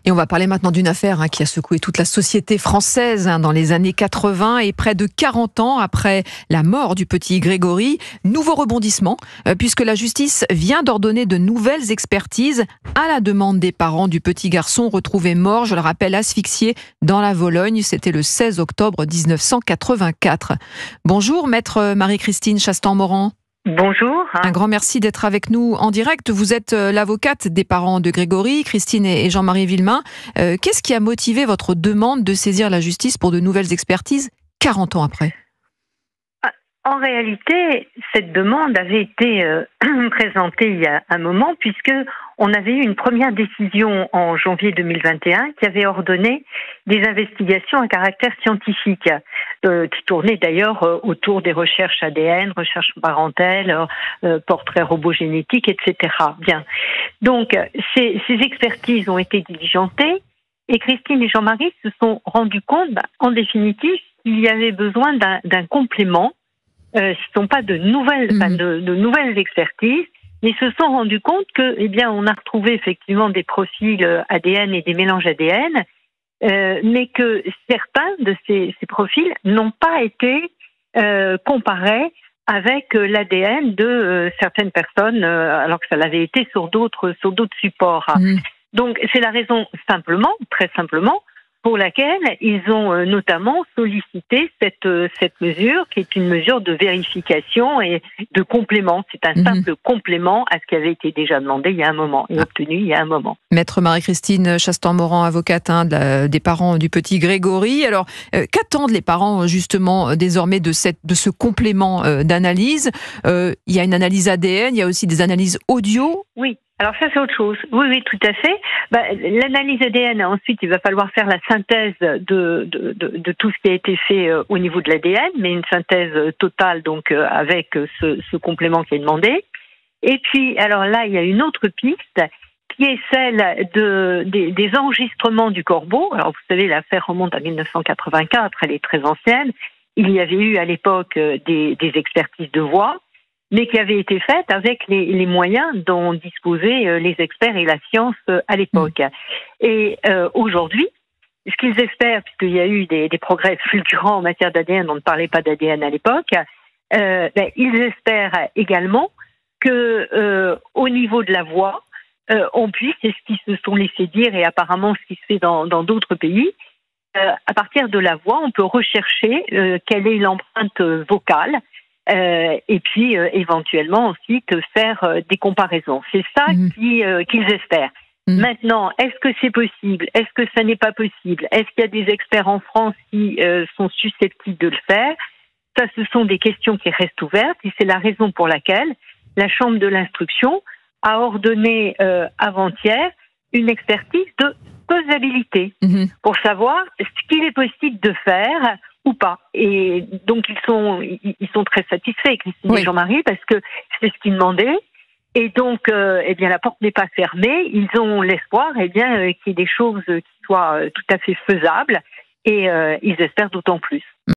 Et on va parler maintenant d'une affaire qui a secoué toute la société française dans les années 80 et près de 40 ans après la mort du petit Grégory. Nouveau rebondissement, puisque la justice vient d'ordonner de nouvelles expertises à la demande des parents du petit garçon retrouvé mort, je le rappelle, asphyxié dans la Vologne. C'était le 16 octobre 1984. Bonjour, maître Marie-Christine Chastan-Morand. Bonjour. Un grand merci d'être avec nous en direct. Vous êtes l'avocate des parents de Grégory, Christine et Jean-Marie Villemain. Qu'est-ce qui a motivé votre demande de saisir la justice pour de nouvelles expertises 40 ans après ? En réalité, cette demande avait été présentée il y a un moment, puisque on avait eu une première décision en janvier 2021 qui avait ordonné des investigations à caractère scientifique, qui tournaient d'ailleurs autour des recherches ADN, recherches parentales, portraits robogénétiques, etc. Bien. Donc, ces expertises ont été diligentées et Christine et Jean-Marie se sont rendus compte, en définitive, qu'il y avait besoin d'un complément. Ce ne sont pas de nouvelles, de nouvelles expertises, mais se sont rendus compte que, on a retrouvé effectivement des profils ADN et des mélanges ADN, mais que certains de ces profils n'ont pas été comparés avec l'ADN de certaines personnes, alors que ça l'avait été sur d'autres supports. Donc, c'est la raison très simplement, pour laquelle ils ont notamment sollicité cette mesure, qui est une mesure de vérification et de complément. C'est un simple complément à ce qui avait été déjà demandé il y a un moment et obtenu il y a un moment. Maître Marie-Christine Chastan-Morand, avocate des parents du petit Grégory. Alors, qu'attendent les parents justement désormais de ce complément d'analyse ? Il y a une analyse ADN, il y a aussi des analyses audio. Oui. Alors ça, c'est autre chose. Oui, tout à fait. L'analyse ADN, ensuite, il va falloir faire la synthèse de tout ce qui a été fait au niveau de l'ADN, mais une synthèse totale, donc avec ce complément qui est demandé. Et puis, alors là, il y a une autre piste qui est celle des enregistrements du corbeau. Alors, vous savez, l'affaire remonte à 1984, elle est très ancienne. Il y avait eu à l'époque des expertises de voix, mais qui avait été faite avec les moyens dont disposaient les experts et la science à l'époque. Et aujourd'hui, ce qu'ils espèrent, puisqu'il y a eu des progrès fulgurants en matière d'ADN, on ne parlait pas d'ADN à l'époque, ils espèrent également que au niveau de la voix, on puisse, c'est ce qu'ils se sont laissés dire et apparemment ce qui se fait dans d'autres pays, à partir de la voix, on peut rechercher quelle est l'empreinte vocale, et puis éventuellement ensuite faire des comparaisons. C'est ça qu'ils espèrent. Maintenant, est-ce que c'est possible ? Est-ce que ça n'est pas possible ? Est-ce qu'il y a des experts en France qui sont susceptibles de le faire ? Ça, ce sont des questions qui restent ouvertes et c'est la raison pour laquelle la Chambre de l'instruction a ordonné avant-hier une expertise de faisabilité pour savoir ce qu'il est possible de faire ou pas. Et donc ils sont très satisfaits, Christine et Jean-Marie, parce que c'est ce qu'ils demandaient. Et donc, la porte n'est pas fermée. Ils ont l'espoir, qu'il y ait des choses qui soient tout à fait faisables. Et ils espèrent d'autant plus.